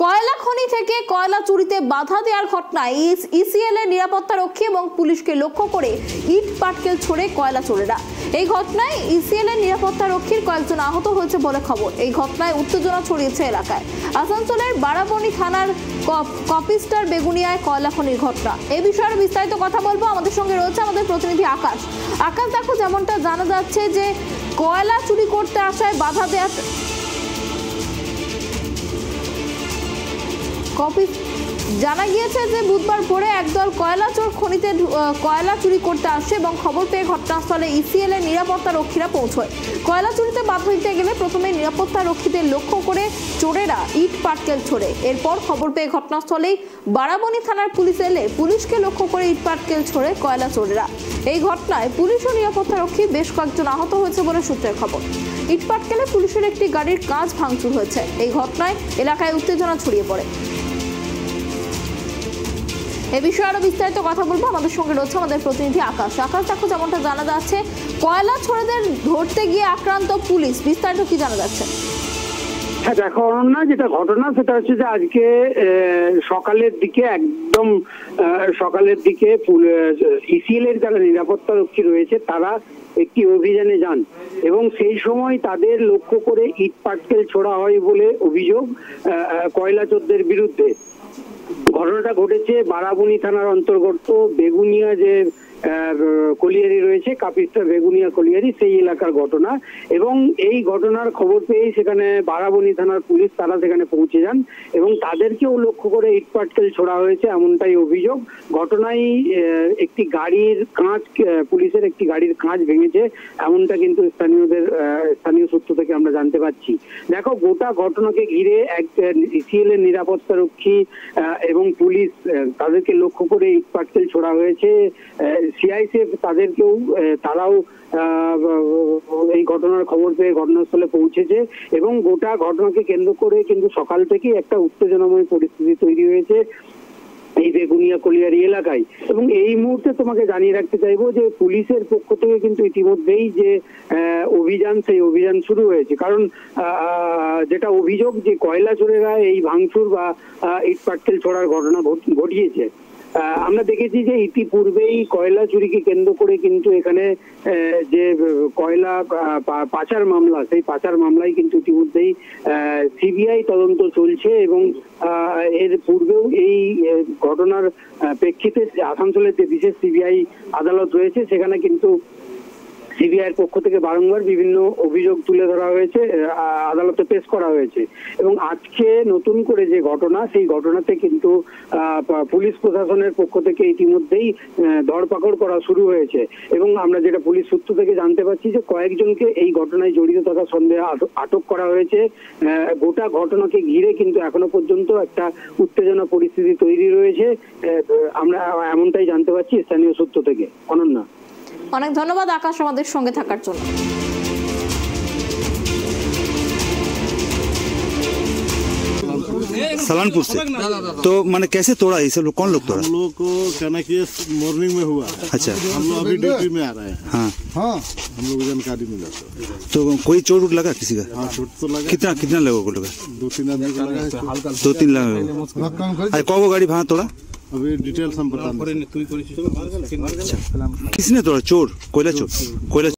কয়লা খনি থেকে কয়লা চুরিতে বাধা দেওয়ার ঘটনায় ইসিএল এর নিরাপত্তা রক্ষী এবং পুলিশকে লক্ষ্য করে ইট পাটকেল ছড়ে কয়লা চোরেরা। এই ঘটনায় ইসিএল এর নিরাপত্তা রক্ষীর কয়েকজন আহত হয়েছে বলে খবর। এই ঘটনায় উত্তেজনা ছড়িয়েছে এলাকায়। আসানসোলের বারাবণী থানার কপিস্টার বেগুনিয়ায় কয়লা খনির ঘটনা। এই বিষয়ে বিস্তারিত কথা বলবো। আমাদের সঙ্গে রয়েছে আমাদের প্রতিনিধি আকাশ। আকাশ, দেখো, যেমনটা জানা যাচ্ছে যে কয়লা চুরি করতে আসায় বাধা দেওয়া জানা গিয়েছে যে বুধবার ভোরে একদল কয়লা চোর খনিতে কয়লা চুরি করতে আসে এবং খবর পেয়ে ঘটনাস্থলে ইসিএল এর নিরাপত্তা রক্ষীরা পৌঁছয়। কয়লা চুরিতে বাধা দিতে গেলে প্রথমে নিরাপত্তা রক্ষীদের লক্ষ্য করে চোরেরা ইট পাটকেল ছোড়ে। এরপর খবর পেয়ে ঘটনাস্থলেই বারাবণী থানার পুলিশ এলে পুলিশকে লক্ষ্য করে ইট পাটকেল ছোড়ে কয়লা চোরেরা। এই ঘটনায় পুলিশ ও নিরাপত্তা রক্ষী বেশ কয়েকজন আহত হয়েছে বলে সূত্রের খবর। ইট পাটকেলে পুলিশের একটি গাড়ির কাঁচ ভাঙচুর হয়েছে। এই ঘটনায় এলাকায় উত্তেজনা ছড়িয়ে পড়ে। এ বিষয়ে আরো বিস্তারিত কথা বলবো। আমাদের সঙ্গে রয়েছে আমাদের প্রতিনিধি আকাশ। আকাশ, দেখো, যেমনটা জানা যাচ্ছে কয়লা চোরেদের ধরতে গিয়ে আক্রান্ত পুলিশ, বিস্তারিত কি জানা যাচ্ছে? হ্যাঁ, দেখো অনন্যা, যেটা ঘটনা সেটা হচ্ছে যে আজকে সকালের দিকে একদম সকালের দিকে ইসিএল এর যারা নিরাপত্তা রক্ষী রয়েছে তারা একটি অভিযানে যান এবং সেই সময় তাদের লক্ষ্য করে ইট পাটকেল ছোড়া হয় বলে অভিযোগ কয়লা চোরদের বিরুদ্ধে। ঘটনাটা ঘটেছে বারাবণী থানার অন্তর্গত বেগুনিয়া যে কলিয়ারি রয়েছে, কাপিস্টার বেগুনিয়া কলিয়ারি, সেই এলাকার ঘটনা। এবং এই ঘটনার খবর পেয়ে সেখানে বারাবণী থানার পুলিশ তারা সেখানে পৌঁছে যান এবং তাদেরকেও লক্ষ্য করে ইট পাটকেল ছোড়া হয়েছে এমনটাই অভিযোগ। ঘটনায় একটি গাড়ির কাঁচ, পুলিশের একটি গাড়ির কাঁচ ভেঙেছে এমনটা কিন্তু স্থানীয় সূত্র থেকে আমরা জানতে পারছি। দেখো, গোটা ঘটনাকে ঘিরে এক ইসিএল এর নিরাপত্তা রক্ষী এবং পুলিশ তাদেরকে লক্ষ্য করে ইট পাটকেল ছোড়া হয়েছে। সিআইএসএফ তারাও এই ঘটনার খবর পেয়ে ঘটনাস্থলে পৌঁছেছে এবং গোটা ঘটনাকে কেন্দ্র করে কিন্তু সকাল থেকেই একটা উত্তেজনাময় পরিস্থিতি তৈরি হয়েছে এই বেগুনিয়া কলিয়ারি এলাকায়। এবং এই মুহূর্তে তোমাকে জানিয়ে রাখতে চাইবো যে পুলিশের পক্ষ থেকে কিন্তু ইতিমধ্যেই যে অভিযান, সেই অভিযান শুরু হয়েছে। কারণ যেটা অভিযোগ যে কয়লা চোরেরা এই ভাঙচুর বা ইট পাটকেল ছোড়ার ঘটনা ঘটিয়েছে। আমরা দেখেছি যে ইতিপূর্বেই কয়লা চুরিকে কেন্দ্র করে কিন্তু এখানে যে কয়লা পাচার মামলা, সেই পাচার মামলায় কিন্তু ইতিমধ্যেই সিবিআই তদন্ত চলছে এবং এর পূর্বেও এই ঘটনার প্রেক্ষিতে আসানসোলের যে বিশেষ সিবিআই আদালত রয়েছে সেখানে কিন্তু সিবিআইয়ের পক্ষ থেকে বারংবার বিভিন্ন অভিযোগ তুলে ধরা হয়েছে, আদালতে পেশ করা হয়েছে। এবং আজকে নতুন করে যে ঘটনা, সেই ঘটনাতে কিন্তু পুলিশ প্রশাসনের পক্ষ থেকে ইতিমধ্যেই ধরপাকড় করা শুরু হয়েছে এবং আমরা যেটা পুলিশ সূত্র থেকে জানতে পারছি যে কয়েকজনকে এই ঘটনায় জড়িত থাকার সন্দেহে আটক করা হয়েছে। গোটা ঘটনাকে ঘিরে কিন্তু এখনো পর্যন্ত একটা উত্তেজনা পরিস্থিতি তৈরি রয়েছে, আমরা এমনটাই জানতে পারছি স্থানীয় সূত্র থেকে। অনন্যা, অনেক ধন্যবাদ আকাশ আমাদের সঙ্গে থাকার জন্য। सलानपुर से। तो मैंने कैसे तोड़ा ये सब लोग, कौन लोग तोड़ा? हम लोग को कहना कि मॉर्निंग में हुआ। अच्छा, हम लोग अभी ड्यूटी में आ रहे हैं। हाँ हाँ, हम लोग जानकारी मिला तो कोई चोट उट लगा किसी का? हाँ, चोट तो लगा। कितना लोगों को लगा? 2-3 आदमी को लगा है। 2-3 लगा। कौन गाड़ी वहाँ तोड़ा? अभी डिटेल्स हम बता। अच्छा, किसने तोड़ा? चोर, कोयला चोर?